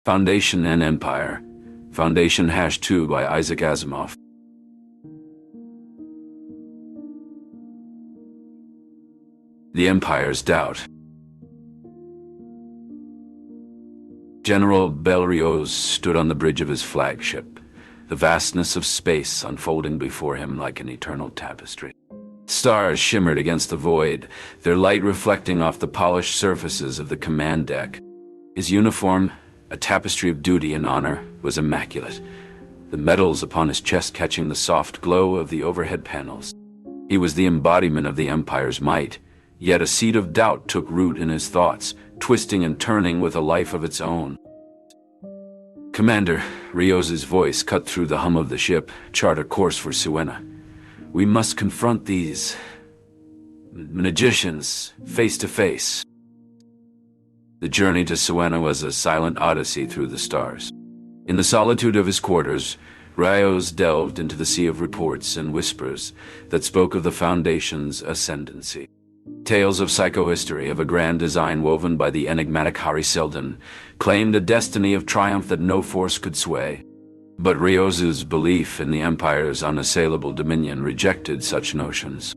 Foundation and Empire. Foundation #2 by Isaac Asimov. The Empire's Doubt. General Belriose stood on the bridge of his flagship, the vastness of space unfolding before him like an eternal tapestry. Stars shimmered against the void, their light reflecting off the polished surfaces of the command deck. His uniform, a tapestry of duty and honor, was immaculate, the medals upon his chest catching the soft glow of the overhead panels. He was the embodiment of the Empire's might, yet a seed of doubt took root in his thoughts, twisting and turning with a life of its own. "Commander," Riose's voice cut through the hum of the ship, "chart a course for Siwenna. We must confront these magicians face to face." The journey to Siwenna was a silent odyssey through the stars. In the solitude of his quarters, Riose delved into the sea of reports and whispers that spoke of the Foundation's ascendancy. Tales of psychohistory of a grand design woven by the enigmatic Hari Seldon claimed a destiny of triumph that no force could sway. But Riose's belief in the Empire's unassailable dominion rejected such notions.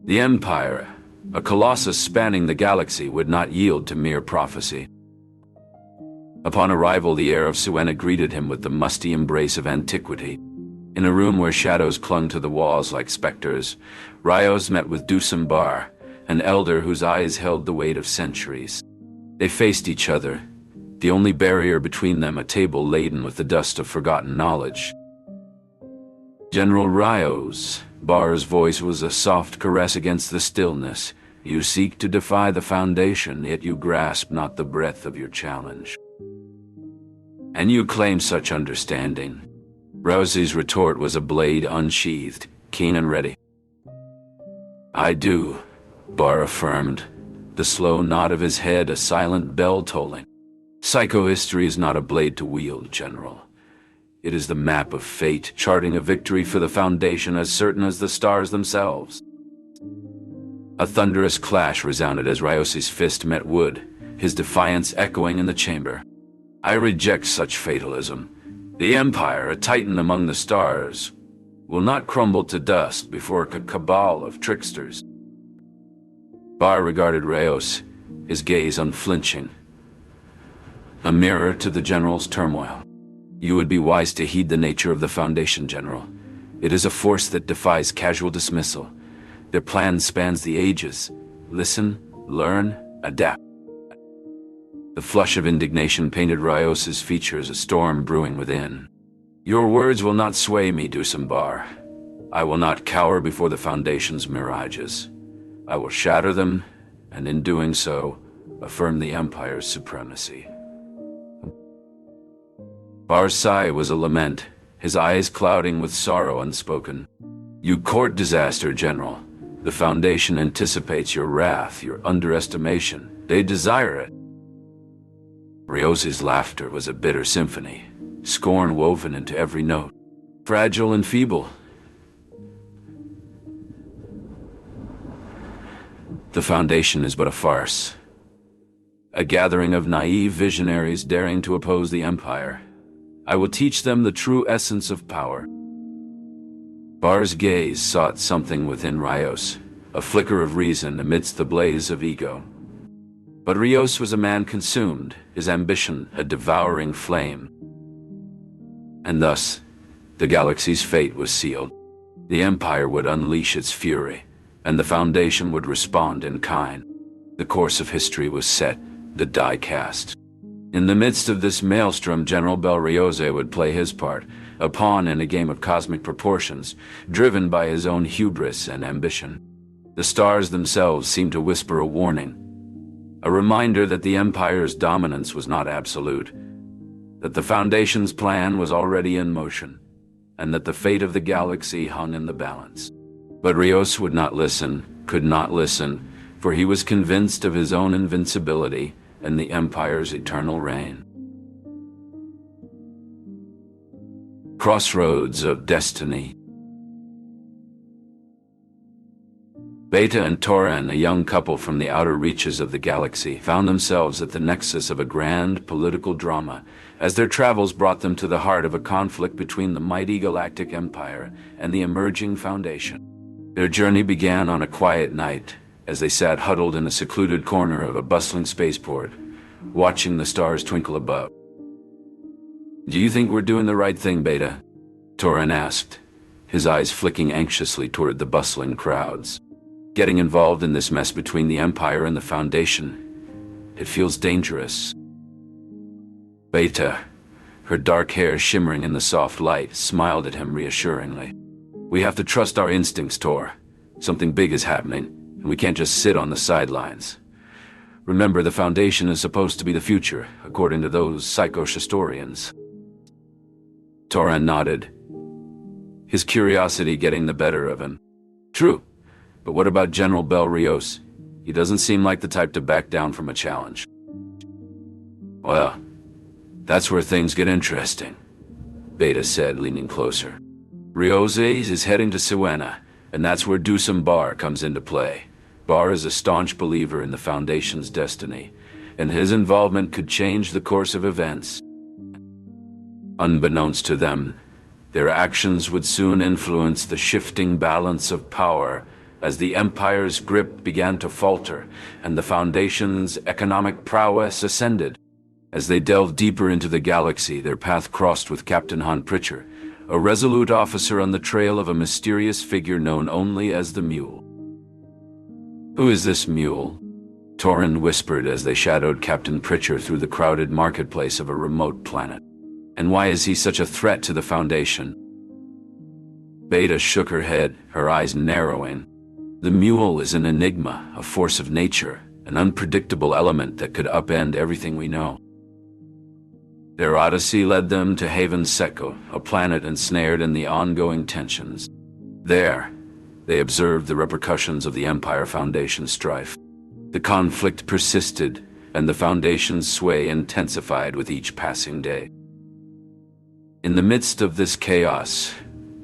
The Empire, a colossus spanning the galaxy, would not yield to mere prophecy. Upon arrival, the air of Siwenna greeted him with the musty embrace of antiquity. In a room where shadows clung to the walls like specters, Riose met with Dusum Bar, an elder whose eyes held the weight of centuries. They faced each other, the only barrier between them a table laden with the dust of forgotten knowledge. "General Riose," Bar's voice was a soft caress against the stillness. "You seek to defy the Foundation, yet you grasp not the breadth of your challenge. And you claim such understanding." Riose's retort was a blade unsheathed, keen and ready. "I do," Bar affirmed, the slow nod of his head a silent bell tolling. "Psychohistory is not a blade to wield, General. It is the map of fate, charting a victory for the Foundation as certain as the stars themselves." A thunderous clash resounded as Riose's fist met wood, his defiance echoing in the chamber. "I reject such fatalism. The Empire, a titan among the stars, will not crumble to dust before a cabal of tricksters." Bar regarded Riose, his gaze unflinching, a mirror to the General's turmoil. "You would be wise to heed the nature of the Foundation, General. It is a force that defies casual dismissal. Their plan spans the ages. Listen, learn, adapt." The flush of indignation painted Riose's features, a storm brewing within. "Your words will not sway me, Dusum Bar. I will not cower before the Foundation's mirages. I will shatter them, and in doing so, affirm the Empire's supremacy." Bar's sigh was a lament, his eyes clouding with sorrow unspoken. "You court disaster, General. The Foundation anticipates your wrath, your underestimation. They desire it." Riose's laughter was a bitter symphony, scorn woven into every note. "Fragile and feeble. The Foundation is but a farce, a gathering of naive visionaries daring to oppose the Empire. I will teach them the true essence of power." Bar's gaze sought something within Riose, a flicker of reason amidst the blaze of ego. But Riose was a man consumed, his ambition a devouring flame. And thus, the galaxy's fate was sealed. The Empire would unleash its fury, and the Foundation would respond in kind. The course of history was set, the die cast. In the midst of this maelstrom, General Belriose would play his part, a pawn in a game of cosmic proportions, driven by his own hubris and ambition. The stars themselves seemed to whisper a warning, a reminder that the Empire's dominance was not absolute, that the Foundation's plan was already in motion, and that the fate of the galaxy hung in the balance. But Riose would not listen, could not listen, for he was convinced of his own invincibility and the Empire's eternal reign. Crossroads of Destiny. Beta and Toran, a young couple from the outer reaches of the galaxy, found themselves at the nexus of a grand political drama, as their travels brought them to the heart of a conflict between the mighty galactic empire and the emerging Foundation. Their journey began on a quiet night, as they sat huddled in a secluded corner of a bustling spaceport, watching the stars twinkle above. "Do you think we're doing the right thing, Beta?" Toran asked, his eyes flicking anxiously toward the bustling crowds. "Getting involved in this mess between the Empire and the Foundation, it feels dangerous." Beta, her dark hair shimmering in the soft light, smiled at him reassuringly. "We have to trust our instincts, Tor. Something big is happening, and we can't just sit on the sidelines. Remember, the Foundation is supposed to be the future, according to those psycho-historians." Toran nodded, his curiosity getting the better of him. "True. But what about General Bel Rios? He doesn't seem like the type to back down from a challenge." "Well, that's where things get interesting," Beta said, leaning closer. "Rios is heading to Siwenna, and that's where Dusum Bar comes into play. Bar is a staunch believer in the Foundation's destiny, and his involvement could change the course of events. Unbeknownst to them, their actions would soon influence the shifting balance of power as the Empire's grip began to falter and the Foundation's economic prowess ascended. As they delved deeper into the galaxy, their path crossed with Captain Han Pritchard, a resolute officer on the trail of a mysterious figure known only as the Mule. "Who is this Mule?" Toran whispered as they shadowed Captain Pritchard through the crowded marketplace of a remote planet. "And why is he such a threat to the Foundation?" Beta shook her head, her eyes narrowing. "The Mule is an enigma, a force of nature, an unpredictable element that could upend everything we know. Their odyssey led them to Haven Sekko, a planet ensnared in the ongoing tensions. There, they observed the repercussions of the Empire Foundation strife. The conflict persisted, and the Foundation's sway intensified with each passing day. In the midst of this chaos,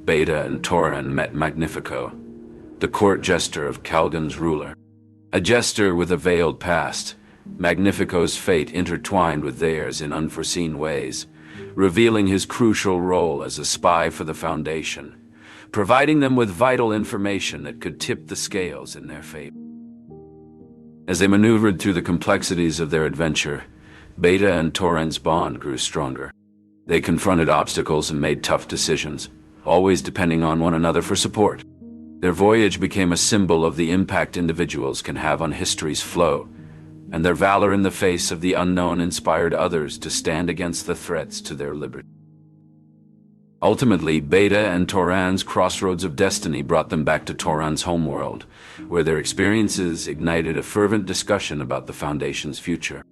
Beta and Toran met Magnifico, the court jester of Calgon's ruler. A jester with a veiled past, Magnifico's fate intertwined with theirs in unforeseen ways, revealing his crucial role as a spy for the Foundation, providing them with vital information that could tip the scales in their favor. As they maneuvered through the complexities of their adventure, Beta and Toran's bond grew stronger. They confronted obstacles and made tough decisions, always depending on one another for support. Their voyage became a symbol of the impact individuals can have on history's flow, and their valor in the face of the unknown inspired others to stand against the threats to their liberty. Ultimately, Beta and Toran's crossroads of destiny brought them back to Toran's homeworld, where their experiences ignited a fervent discussion about the Foundation's future.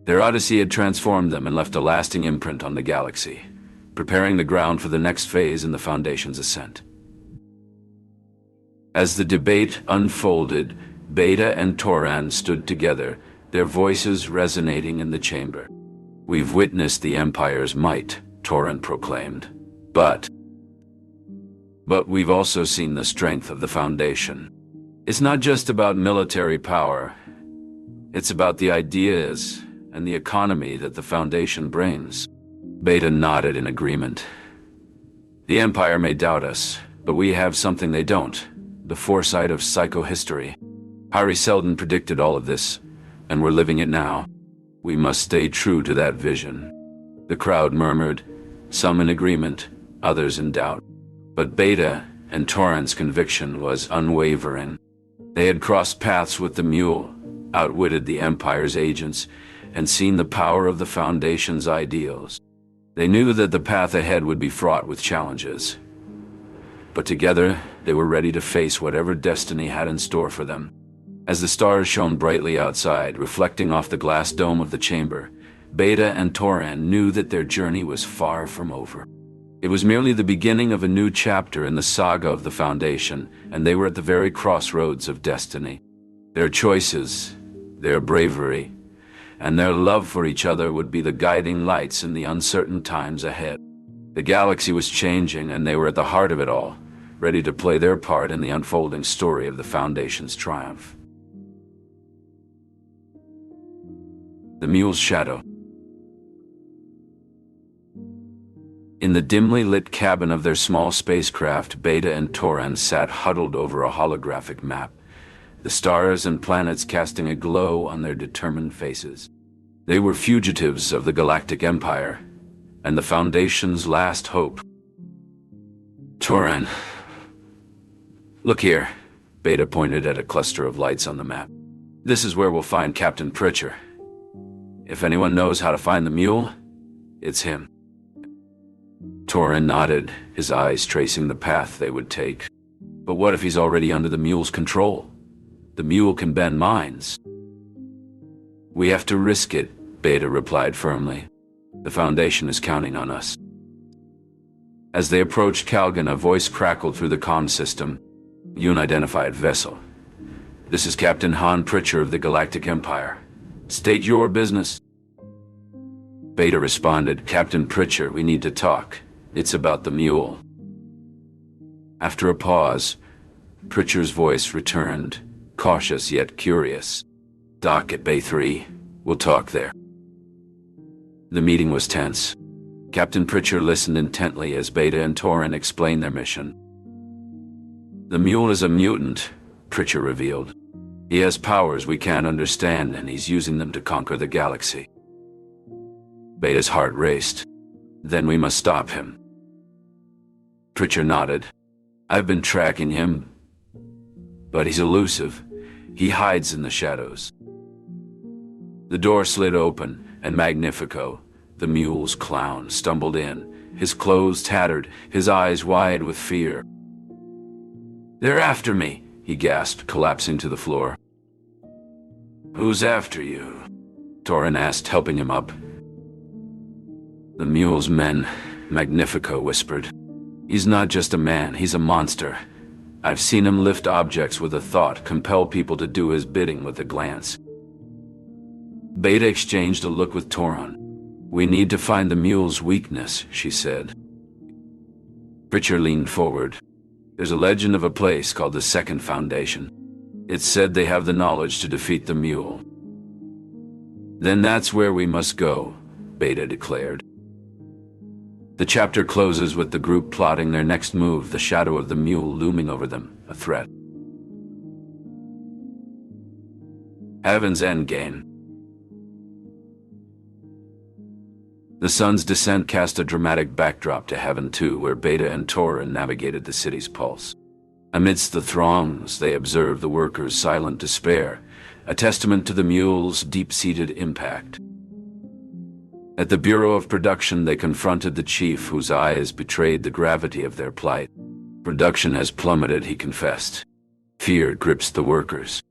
Their odyssey had transformed them and left a lasting imprint on the galaxy, preparing the ground for the next phase in the Foundation's ascent. As the debate unfolded, Beta and Toran stood together, their voices resonating in the chamber. "We've witnessed the Empire's might," Toran proclaimed. But we've also seen the strength of the Foundation. It's not just about military power. It's about the ideas and the economy that the Foundation brings." Beta nodded in agreement. "The Empire may doubt us, but we have something they don't, the foresight of psychohistory. Hari Seldon predicted all of this, and we're living it now. We must stay true to that vision." The crowd murmured, some in agreement, others in doubt. But Beta and Toran's conviction was unwavering. They had crossed paths with the Mule, outwitted the Empire's agents, and seen the power of the Foundation's ideals. They knew that the path ahead would be fraught with challenges. But together, they were ready to face whatever destiny had in store for them. As the stars shone brightly outside, reflecting off the glass dome of the chamber, Beta and Toran knew that their journey was far from over. It was merely the beginning of a new chapter in the saga of the Foundation, and they were at the very crossroads of destiny. Their choices, their bravery, and their love for each other would be the guiding lights in the uncertain times ahead. The galaxy was changing, and they were at the heart of it all, ready to play their part in the unfolding story of the Foundation's triumph. The mule's shadow. In the dimly lit cabin of their small spacecraft, Beta and Toran sat huddled over a holographic map, the stars and planets casting a glow on their determined faces. They were fugitives of the Galactic Empire, and the Foundation's last hope. Toran. Look here. Beta pointed at a cluster of lights on the map. This is where we'll find Captain Pritchard. If anyone knows how to find the mule, it's him. Toran nodded, his eyes tracing the path they would take. But what if he's already under the mule's control? The mule can bend minds. We have to risk it, Beta replied firmly. The Foundation is counting on us. As they approached Calgon, a voice crackled through the comm system. Unidentified vessel. This is Captain Han Pritchard of the Galactic Empire. State your business. Beta responded, Captain Pritchard, we need to talk. It's about the mule. After a pause, Pritchard's voice returned, cautious yet curious. Dock at Bay 3. We'll talk there. The meeting was tense. Captain Pritchard listened intently as Beta and Toran explained their mission. The mule is a mutant, Pritchard revealed. He has powers we can't understand, and he's using them to conquer the galaxy. Beta's heart raced. Then we must stop him. Pritchard nodded. I've been tracking him, but he's elusive. He hides in the shadows. The door slid open, and Magnifico, the mule's clown, stumbled in, his clothes tattered, his eyes wide with fear. They're after me, he gasped, collapsing to the floor. Who's after you? Toran asked, helping him up. The mule's men, Magnifico whispered. He's not just a man, he's a monster. I've seen him lift objects with a thought, compel people to do his bidding with a glance. Beta exchanged a look with Toran. We need to find the mule's weakness, she said. Pritchard leaned forward. There's a legend of a place called the Second Foundation. It's said they have the knowledge to defeat the mule. Then that's where we must go, Beta declared. The chapter closes with the group plotting their next move, the shadow of the mule looming over them, a threat. Heaven's Endgame. The sun's descent cast a dramatic backdrop to Heaven 2, where Beta and Toran navigated the city's pulse. Amidst the throngs, they observed the workers' silent despair, a testament to the mule's deep-seated impact. At the Bureau of Production, they confronted the chief, whose eyes betrayed the gravity of their plight. Production has plummeted, he confessed. Fear grips the workers.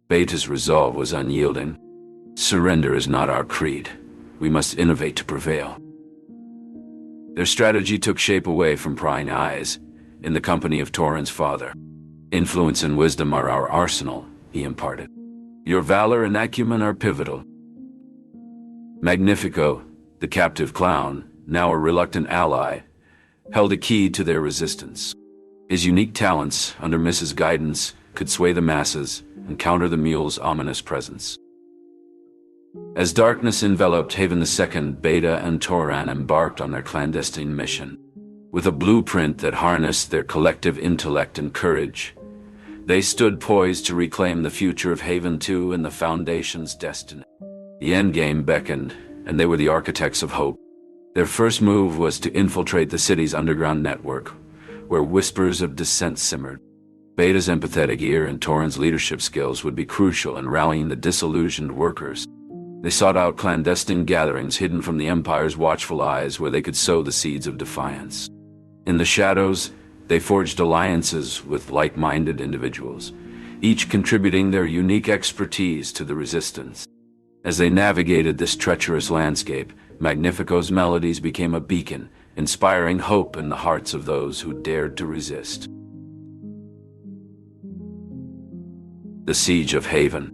Beta's resolve was unyielding. Surrender is not our creed. We must innovate to prevail. Their strategy took shape away from prying eyes, in the company of Toran's father. Influence and wisdom are our arsenal, he imparted. Your valor and acumen are pivotal. Magnifico, the captive clown, now a reluctant ally, held a key to their resistance. His unique talents, under Mrs. guidance, could sway the masses and counter the mule's ominous presence. As darkness enveloped Haven II, Beta and Toran embarked on their clandestine mission. With a blueprint that harnessed their collective intellect and courage, they stood poised to reclaim the future of Haven 2 and the Foundation's destiny. The endgame beckoned, and they were the architects of hope. Their first move was to infiltrate the city's underground network, where whispers of dissent simmered. Beta's empathetic ear and Toran's leadership skills would be crucial in rallying the disillusioned workers. They sought out clandestine gatherings hidden from the Empire's watchful eyes, where they could sow the seeds of defiance. In the shadows, they forged alliances with like-minded individuals, each contributing their unique expertise to the resistance. As they navigated this treacherous landscape, Magnifico's melodies became a beacon, inspiring hope in the hearts of those who dared to resist. The Siege of Haven.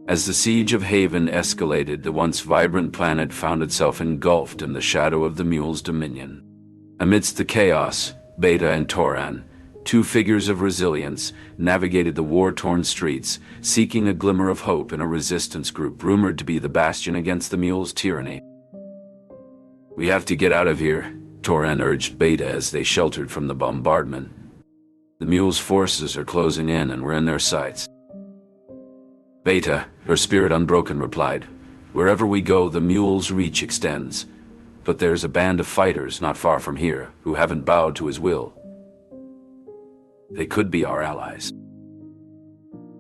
As the siege of Haven escalated, the once vibrant planet found itself engulfed in the shadow of the mule's dominion. Amidst the chaos, Beta and Toran, two figures of resilience, navigated the war-torn streets, seeking a glimmer of hope in a resistance group rumored to be the bastion against the mule's tyranny. "We have to get out of here," Toran urged Beta as they sheltered from the bombardment. "The mule's forces are closing in and we're in their sights." "Beta," her spirit unbroken, replied, "wherever we go, the mule's reach extends. But there's a band of fighters not far from here who haven't bowed to his will. They could be our allies."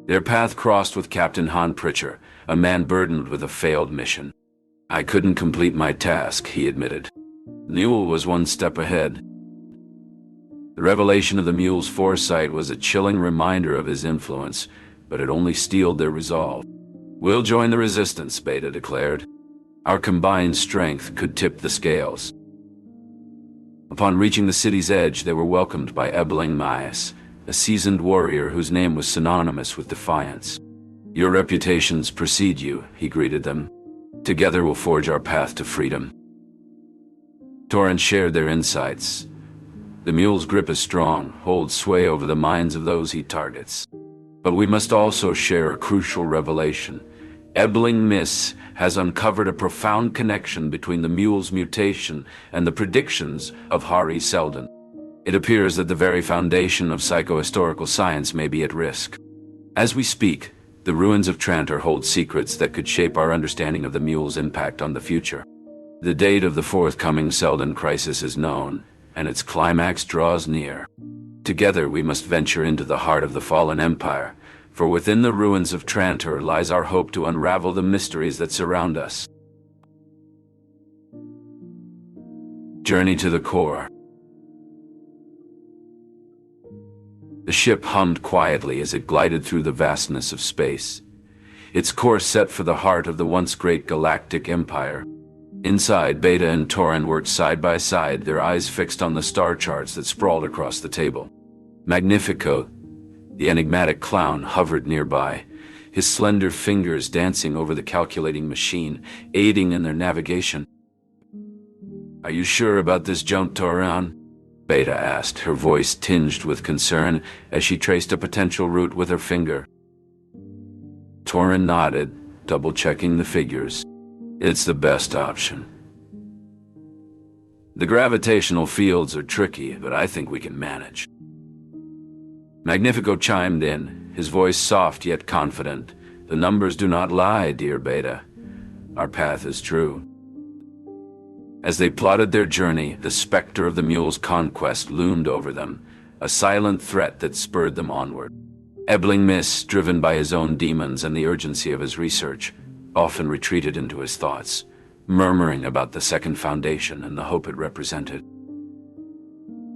Their path crossed with Captain Han Pritcher, a man burdened with a failed mission. "I couldn't complete my task," he admitted. The mule was one step ahead. The revelation of the mule's foresight was a chilling reminder of his influence, but it only steeled their resolve. "We'll join the resistance," Beta declared. "Our combined strength could tip the scales." Upon reaching the city's edge, they were welcomed by Ebling Myas, a seasoned warrior whose name was synonymous with defiance. "Your reputations precede you," he greeted them. "Together we'll forge our path to freedom." Torrent shared their insights. "The mule's grip is strong, holds sway over the minds of those he targets. But we must also share a crucial revelation. Ebling Miss has uncovered a profound connection between the mule's mutation and the predictions of Hari Seldon. It appears that the very foundation of psychohistorical science may be at risk. As we speak, the ruins of Trantor hold secrets that could shape our understanding of the mule's impact on the future. The date of the forthcoming Seldon crisis is known, and its climax draws near. Together we must venture into the heart of the fallen empire, for within the ruins of Trantor lies our hope to unravel the mysteries that surround us. Journey to the core. The ship hummed quietly as it glided through the vastness of space, its course set for the heart of the once great galactic empire. Inside, Beta and Torin worked side by side, their eyes fixed on the star charts that sprawled across the table. Magnifico, the enigmatic clown, hovered nearby, his slender fingers dancing over the calculating machine, aiding in their navigation. "Are you sure about this jump, Toran?" Beta asked, her voice tinged with concern as she traced a potential route with her finger. Torin nodded, double-checking the figures. "It's the best option. The gravitational fields are tricky, but I think we can manage." Magnifico chimed in, his voice soft yet confident. "The numbers do not lie, dear Beta. Our path is true." As they plotted their journey, the specter of the mule's conquest loomed over them, a silent threat that spurred them onward. Ebling Miss, driven by his own demons and the urgency of his research, often retreated into his thoughts, murmuring about the second foundation and the hope it represented.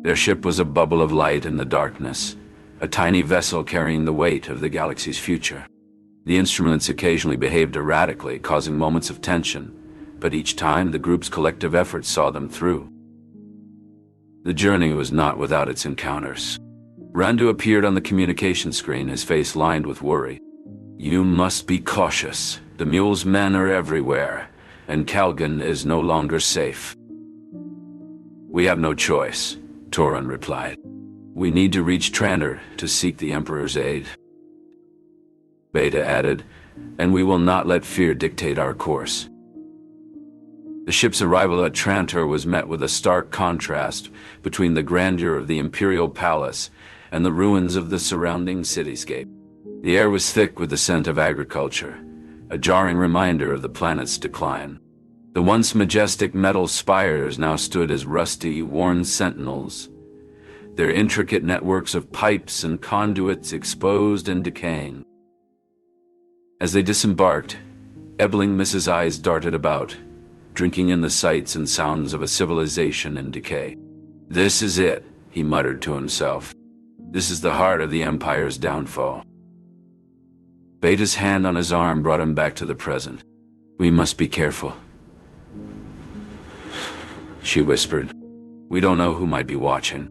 Their ship was a bubble of light in the darkness, a tiny vessel carrying the weight of the galaxy's future. The instruments occasionally behaved erratically, causing moments of tension, but each time the group's collective efforts saw them through. The journey was not without its encounters. Randu appeared on the communication screen, his face lined with worry. "You must be cautious. The mule's men are everywhere, and Calgon is no longer safe." "We have no choice," Toran replied. "We need to reach Trantor to seek the Emperor's aid." Beta added, "And we will not let fear dictate our course." The ship's arrival at Trantor was met with a stark contrast between the grandeur of the Imperial Palace and the ruins of the surrounding cityscape. The air was thick with the scent of agriculture, a jarring reminder of the planet's decline. The once majestic metal spires now stood as rusty, worn sentinels, their intricate networks of pipes and conduits exposed and decaying. As they disembarked, Ebling Miss's eyes darted about, drinking in the sights and sounds of a civilization in decay. "This is it," he muttered to himself. "This is the heart of the Empire's downfall." Beta's hand on his arm brought him back to the present. "We must be careful," she whispered. "We don't know who might be watching."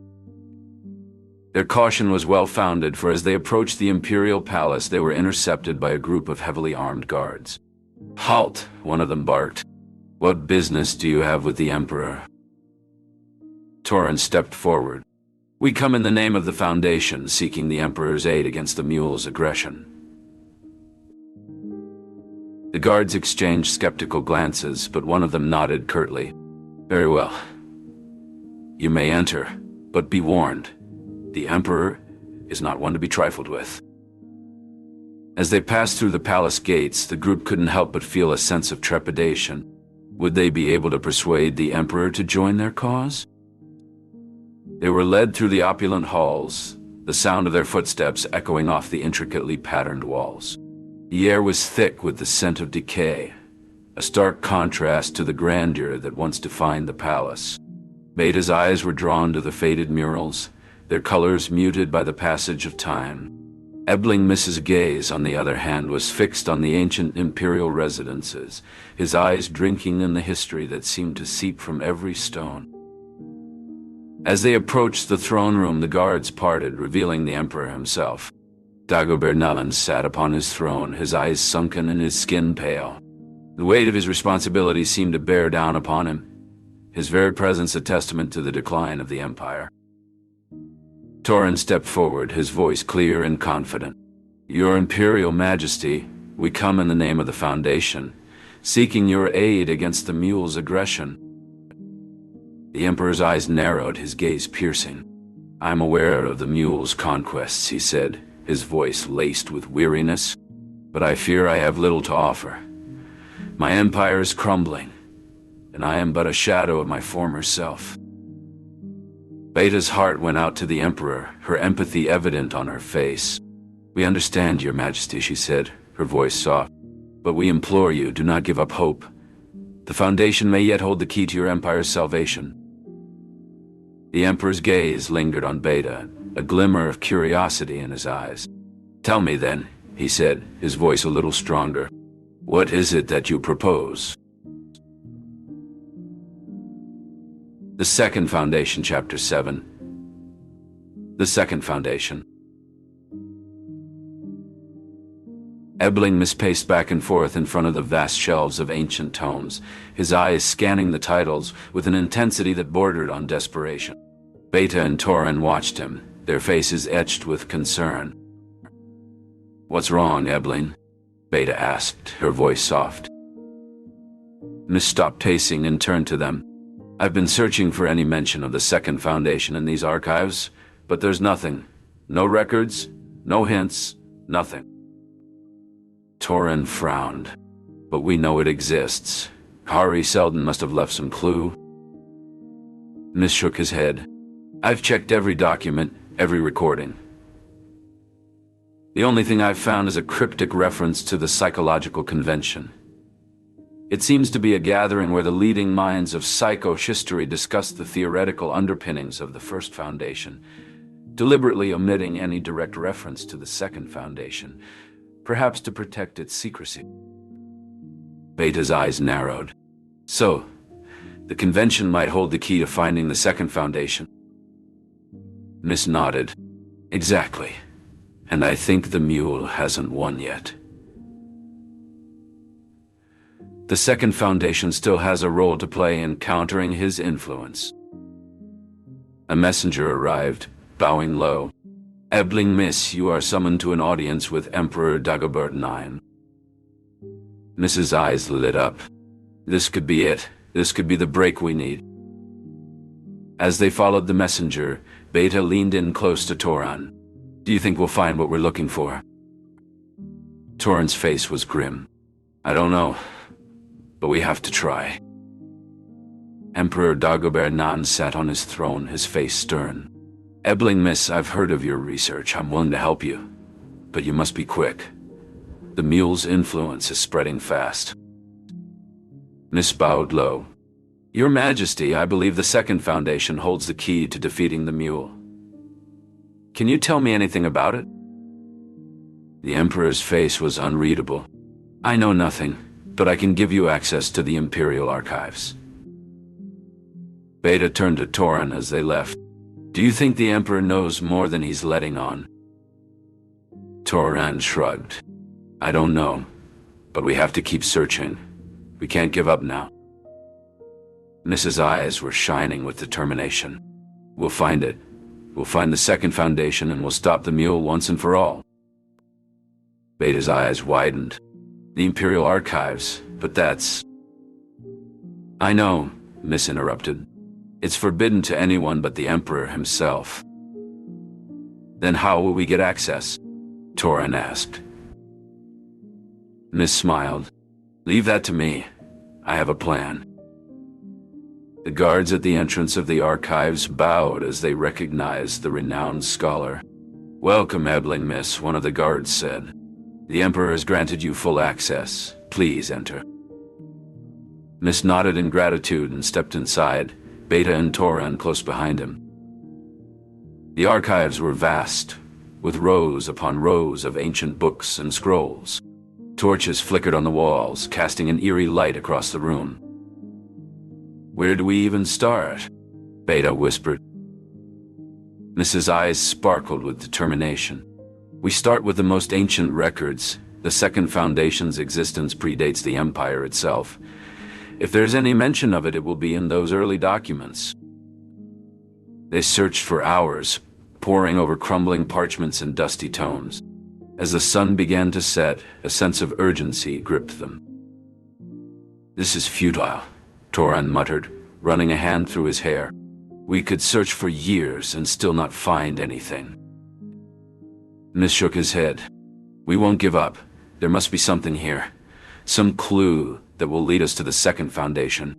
Their caution was well-founded, for as they approached the imperial palace, they were intercepted by a group of heavily armed guards. "Halt!" one of them barked. "What business do you have with the Emperor?" Torin stepped forward. "We come in the name of the Foundation, seeking the Emperor's aid against the mule's aggression." The guards exchanged skeptical glances, but one of them nodded curtly. "Very well. You may enter, but be warned. The Emperor is not one to be trifled with." As they passed through the palace gates, the group couldn't help but feel a sense of trepidation. Would they be able to persuade the Emperor to join their cause? They were led through the opulent halls, the sound of their footsteps echoing off the intricately patterned walls. The air was thick with the scent of decay, a stark contrast to the grandeur that once defined the palace. Beta's eyes were drawn to the faded murals, their colors muted by the passage of time. Ebling Miss's gaze, on the other hand, was fixed on the ancient imperial residences, his eyes drinking in the history that seemed to seep from every stone. As they approached the throne room, the guards parted, revealing the Emperor himself. Dagobert Nullen sat upon his throne, his eyes sunken and his skin pale. The weight of his responsibility seemed to bear down upon him, his very presence a testament to the decline of the Empire. Torin stepped forward, his voice clear and confident. "Your Imperial Majesty, we come in the name of the Foundation, seeking your aid against the mule's aggression." The Emperor's eyes narrowed, his gaze piercing. "I'm aware of the mule's conquests," he said, his voice laced with weariness, "but I fear I have little to offer. My empire is crumbling, and I am but a shadow of my former self." Beta's heart went out to the Emperor, her empathy evident on her face. "We understand, Your Majesty," she said, her voice soft, "but we implore you, do not give up hope. The Foundation may yet hold the key to your empire's salvation." The Emperor's gaze lingered on Beta, a glimmer of curiosity in his eyes. "Tell me then," he said, his voice a little stronger. "What is it that you propose?" The Second Foundation, Chapter 7. The Second Foundation. Ebling paced back and forth in front of the vast shelves of ancient tomes, his eyes scanning the titles with an intensity that bordered on desperation. Beta and Torin watched him, their faces etched with concern. "What's wrong, Ebling?" Beta asked, her voice soft. Miss stopped pacing and turned to them. "I've been searching for any mention of the Second Foundation in these archives, but there's nothing. No records, no hints, nothing." Torin frowned. "But we know it exists. Hari Seldon must have left some clue." Miss shook his head. "I've checked every document, every recording. The only thing I've found is a cryptic reference to the psychological convention. It seems to be a gathering where the leading minds of psychohistory discuss the theoretical underpinnings of the First Foundation, deliberately omitting any direct reference to the Second Foundation, perhaps to protect its secrecy." Beta's eyes narrowed. "So, the convention might hold the key to finding the Second Foundation?" Miss nodded. "Exactly. And I think the mule hasn't won yet. The Second Foundation still has a role to play in countering his influence." A messenger arrived, bowing low. "Ebling Miss, you are summoned to an audience with Emperor Dagobert IX." Miss's eyes lit up. This could be it. This could be the break we need. As they followed the messenger, Beta leaned in close to Torin. "Do you think we'll find what we're looking for?" Torin's face was grim. "I don't know, but we have to try." Emperor Dagobert IX sat on his throne, his face stern. "Ebling Miss, I've heard of your research. I'm willing to help you. But you must be quick. The mule's influence is spreading fast." Miss bowed low. "Your Majesty, I believe the Second Foundation holds the key to defeating the mule. Can you tell me anything about it?" The Emperor's face was unreadable. "I know nothing, but I can give you access to the Imperial archives." Beta turned to Torin as they left. Do you think the Emperor knows more than he's letting on? Toran shrugged. I don't know, but we have to keep searching. We can't give up now. Mrs. eyes were shining with determination. We'll find it. We'll find the second foundation and we'll stop the mule once and for all. Beta's eyes widened. The Imperial Archives, but that's... I know, Miss interrupted. It's forbidden to anyone but the Emperor himself. Then how will we get access? Toran asked. Miss smiled. Leave that to me. I have a plan. The guards at the entrance of the archives bowed as they recognized the renowned scholar. Welcome, Ebling, Miss, one of the guards said. The Emperor has granted you full access. Please enter. Miss nodded in gratitude and stepped inside, Beta and Toran close behind him. The archives were vast, with rows upon rows of ancient books and scrolls. Torches flickered on the walls, casting an eerie light across the room. Where do we even start? Beta whispered. Mrs. eyes sparkled with determination. We start with the most ancient records. The Second Foundation's existence predates the Empire itself. If there's any mention of it, it will be in those early documents. They searched for hours, poring over crumbling parchments and dusty tomes. As the sun began to set, a sense of urgency gripped them. This is futile, Toran muttered, running a hand through his hair. We could search for years and still not find anything. Miss shook his head. We won't give up. There must be something here. Some clue that will lead us to the Second Foundation.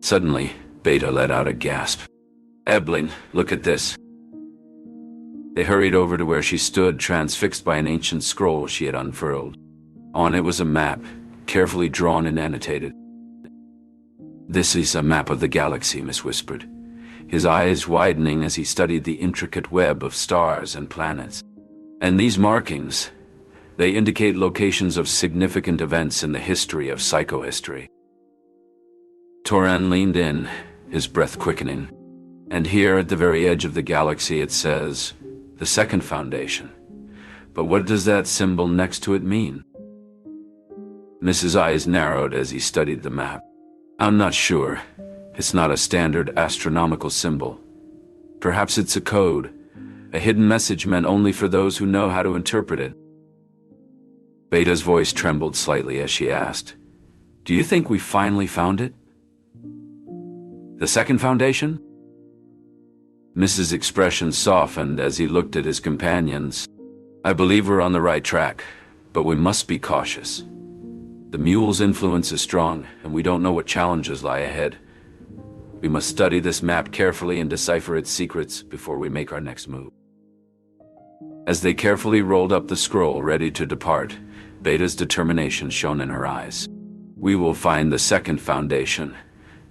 Suddenly, Beta let out a gasp. Ebling, look at this. They hurried over to where she stood, transfixed by an ancient scroll she had unfurled. On it was a map, carefully drawn and annotated. This is a map of the galaxy, Miss whispered, his eyes widening as he studied the intricate web of stars and planets. And these markings, they indicate locations of significant events in the history of psychohistory. Toran leaned in, his breath quickening. And here at the very edge of the galaxy it says, the Second Foundation. But what does that symbol next to it mean? Mrs. eyes narrowed as he studied the map. I'm not sure. It's not a standard astronomical symbol. Perhaps it's a code, a hidden message meant only for those who know how to interpret it. Beta's voice trembled slightly as she asked, Do you think we finally found it? The Second Foundation? Mrs. expression softened as he looked at his companions. I believe we're on the right track, but we must be cautious. The mule's influence is strong, and we don't know what challenges lie ahead. We must study this map carefully and decipher its secrets before we make our next move. As they carefully rolled up the scroll, ready to depart, Beta's determination shone in her eyes. We will find the Second Foundation,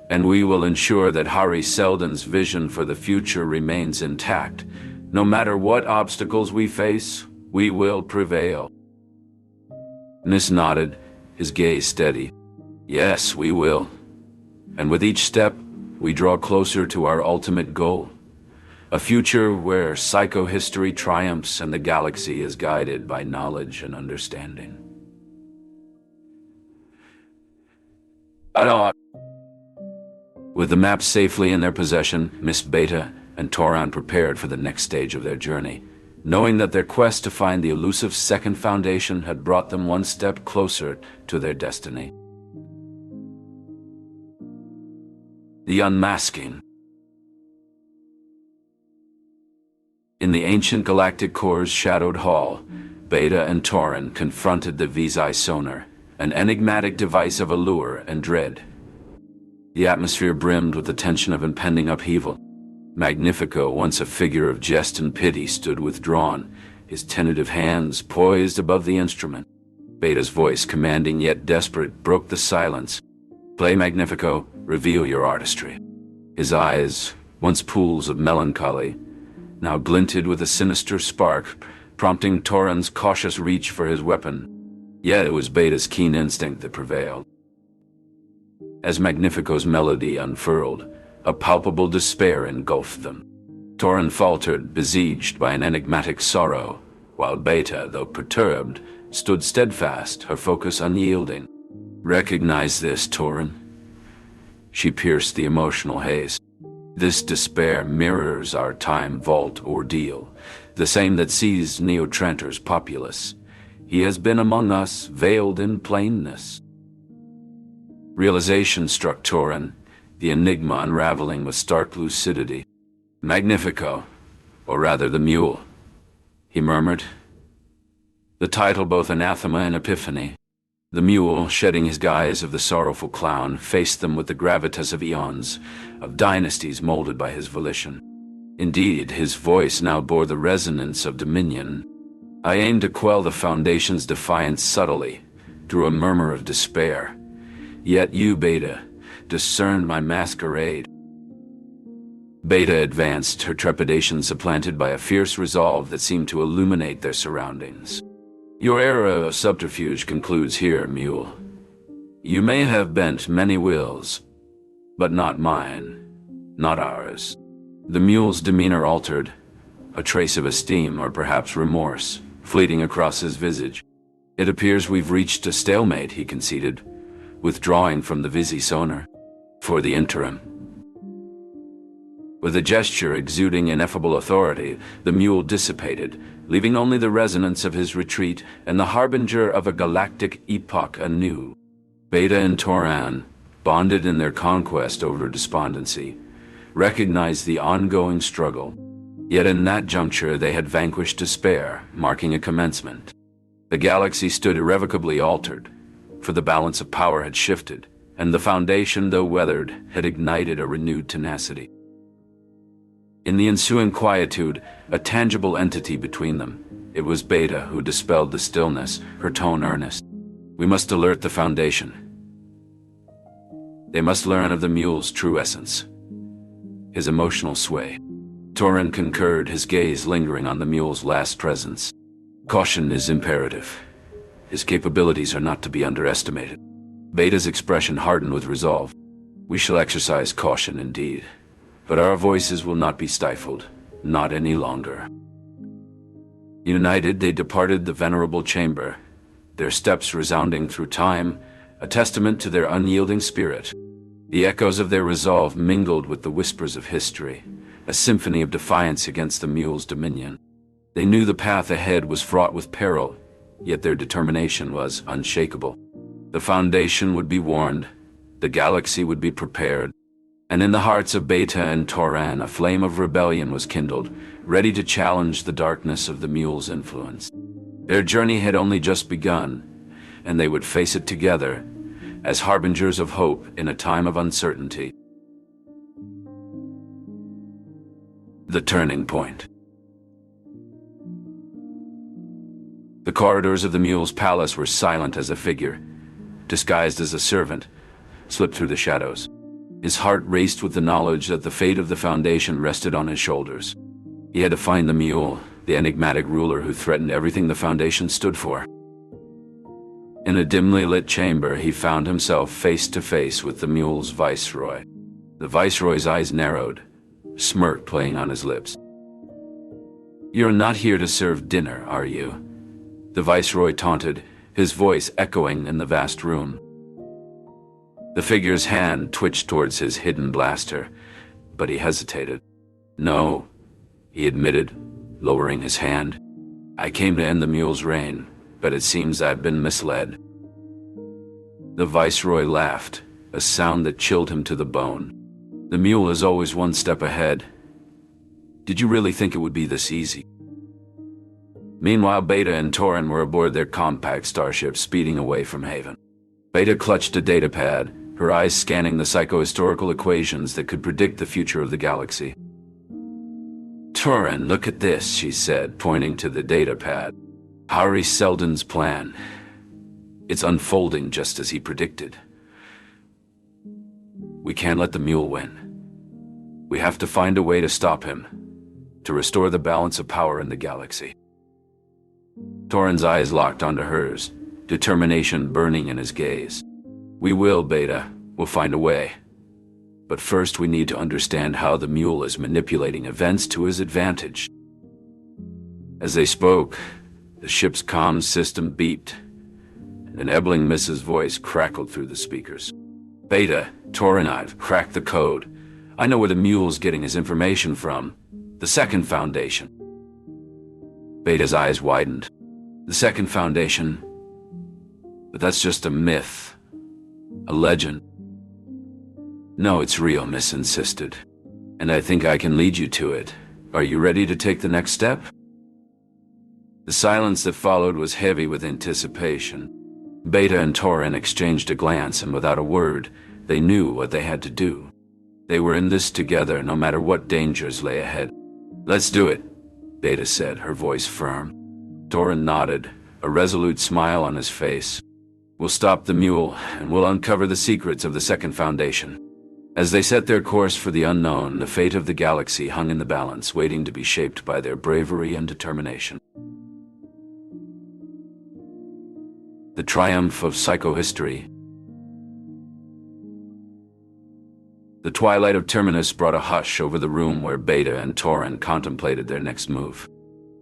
and we will ensure that Hari Seldon's vision for the future remains intact. No matter what obstacles we face, we will prevail. Nis nodded, his gaze steady. Yes, we will. And with each step, we draw closer to our ultimate goal. A future where psychohistory triumphs and the galaxy is guided by knowledge and understanding. With the map safely in their possession, Miss Beta and Toran prepared for the next stage of their journey, knowing that their quest to find the elusive Second Foundation had brought them one step closer to their destiny. The Unmasking. In the ancient Galactic Core's shadowed hall, Beta and Toran confronted the Visai sonar, an enigmatic device of allure and dread. The atmosphere brimmed with the tension of impending upheaval. Magnifico, once a figure of jest and pity, stood withdrawn, his tentative hands poised above the instrument. Beta's voice, commanding yet desperate, broke the silence. Play, Magnifico, reveal your artistry. His eyes, once pools of melancholy, now glinted with a sinister spark, prompting Toran's cautious reach for his weapon. Yet it was Beta's keen instinct that prevailed. As Magnifico's melody unfurled, A palpable despair engulfed them. Torin faltered, besieged by an enigmatic sorrow, while Beta, though perturbed, stood steadfast, her focus unyielding. "Recognize this, Torin." She pierced the emotional haze. "This despair mirrors our time vault ordeal, the same that seized Neo-Trantor's populace. He has been among us, veiled in plainness." Realization struck Torin, the enigma unraveling with stark lucidity. "Magnifico, or rather the mule," he murmured. The title both anathema and epiphany. The mule, shedding his guise of the sorrowful clown, faced them with the gravitas of eons, of dynasties molded by his volition. Indeed, his voice now bore the resonance of dominion. "I aim to quell the Foundation's defiance subtly, through a murmur of despair. Yet you, Beta, discerned my masquerade." Beta advanced, her trepidation supplanted by a fierce resolve that seemed to illuminate their surroundings. "Your era of subterfuge concludes here, mule. You may have bent many wills, but not mine, not ours." The mule's demeanor altered, a trace of esteem or perhaps remorse fleeting across his visage. "It appears we've reached a stalemate," he conceded, withdrawing from the Visi Sonar. "For the interim." With a gesture exuding ineffable authority, the mule dissipated, leaving only the resonance of his retreat and the harbinger of a galactic epoch anew. Beta and Toran, bonded in their conquest over despondency, recognized the ongoing struggle. Yet in that juncture they had vanquished despair, marking a commencement. The galaxy stood irrevocably altered, for the balance of power had shifted, and the Foundation, though weathered, had ignited a renewed tenacity. In the ensuing quietude, a tangible entity between them, it was Beta who dispelled the stillness, her tone earnest. "We must alert the Foundation. They must learn of the mule's true essence." His emotional sway. Torin concurred, his gaze lingering on the mule's last presence. "Caution is imperative. His capabilities are not to be underestimated." Beta's expression hardened with resolve. "We shall exercise caution indeed, but our voices will not be stifled, not any longer." United, they departed the venerable chamber, their steps resounding through time, a testament to their unyielding spirit. The echoes of their resolve mingled with the whispers of history, a symphony of defiance against the mule's dominion. They knew the path ahead was fraught with peril, yet their determination was unshakable. The Foundation would be warned, the galaxy would be prepared, and in the hearts of Beta and Toran a flame of rebellion was kindled, ready to challenge the darkness of the mule's influence. Their journey had only just begun, and they would face it together, as harbingers of hope in a time of uncertainty. The turning point. The corridors of the mule's palace were silent as a figure, disguised as a servant, slipped through the shadows. His heart raced with the knowledge that the fate of the Foundation rested on his shoulders. He had to find the mule, the enigmatic ruler who threatened everything the Foundation stood for. In a dimly lit chamber, he found himself face to face with the mule's viceroy. The viceroy's eyes narrowed, smirk playing on his lips. "You're not here to serve dinner, are you?" the viceroy taunted, his voice echoing in the vast room. The figure's hand twitched towards his hidden blaster, but he hesitated. "No," he admitted, lowering his hand. "I came to end the mule's reign, but it seems I've been misled." The viceroy laughed, a sound that chilled him to the bone. "The mule is always one step ahead. Did you really think it would be this easy?" Meanwhile, Beta and Torin were aboard their compact starship speeding away from Haven. Beta clutched a datapad, her eyes scanning the psychohistorical equations that could predict the future of the galaxy. "Torin, look at this," she said, pointing to the datapad. "Hari Seldon's plan. It's unfolding just as he predicted. We can't let the mule win. We have to find a way to stop him, to restore the balance of power in the galaxy." Torin's eyes locked onto hers, determination burning in his gaze. "We will, Beta. We'll find a way." But first we need to understand how the mule is manipulating events to his advantage. As they spoke, the ship's comm system beeped, and an Ebling Miss's voice crackled through the speakers. Beta, Tor and I've cracked the code. I know where the mule's getting his information from. The Second Foundation. Beta's eyes widened. The Second Foundation? But that's just a myth. A legend. No, it's real, Miss insisted. And I think I can lead you to it. Are you ready to take the next step? The silence that followed was heavy with anticipation. Beta and Torin exchanged a glance, and without a word, they knew what they had to do. They were in this together, no matter what dangers lay ahead. Let's do it, Beta said, her voice firm. Torin nodded, a resolute smile on his face. We'll stop the mule, and we'll uncover the secrets of the Second Foundation. As they set their course for the unknown, the fate of the galaxy hung in the balance, waiting to be shaped by their bravery and determination. The triumph of psychohistory. The twilight of Terminus brought a hush over the room where Beta and Torin contemplated their next move.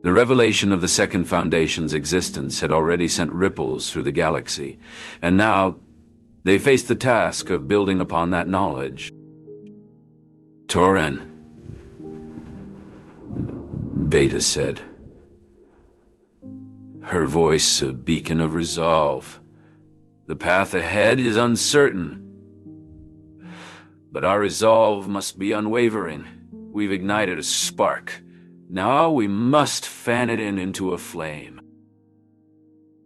The revelation of the Second Foundation's existence had already sent ripples through the galaxy, and now they faced the task of building upon that knowledge. Torin, Beta said, her voice a beacon of resolve. The path ahead is uncertain, but our resolve must be unwavering. We've ignited a spark. Now we must fan it into a flame.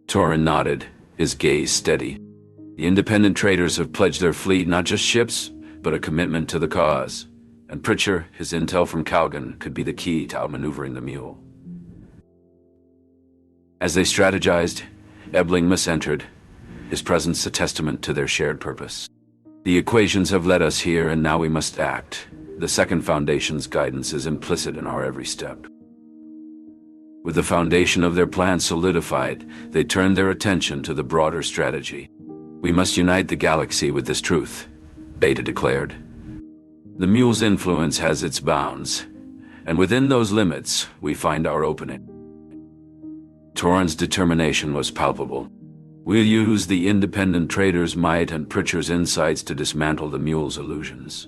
Torin nodded, his gaze steady. The independent traders have pledged their fleet, not just ships, but a commitment to the cause. And Pritchard, his intel from Calgon, could be the key to outmaneuvering the mule. As they strategized, Ebling Miss entered, his presence a testament to their shared purpose. The equations have led us here, and now we must act. The Second Foundation's guidance is implicit in our every step. With the foundation of their plan solidified, they turned their attention to the broader strategy. We must unite the galaxy with this truth, Beta declared. The mule's influence has its bounds, and within those limits, we find our opening. Torin's determination was palpable. We'll use the independent trader's might and Pritchard's insights to dismantle the mule's illusions.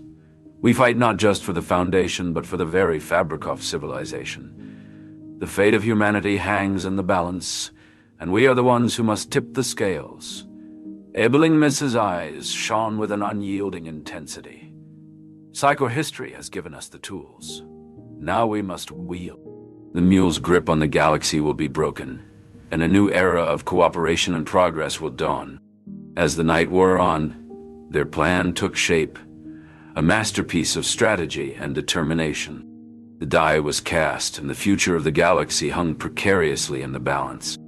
We fight not just for the Foundation, but for the very fabric of civilization. The fate of humanity hangs in the balance, and we are the ones who must tip the scales. Ebling Miss's eyes shone with an unyielding intensity. Psychohistory has given us the tools. Now we must wield. The mule's grip on the galaxy will be broken, and a new era of cooperation and progress will dawn. As the night wore on, their plan took shape, a masterpiece of strategy and determination. The die was cast, and the future of the galaxy hung precariously in the balance.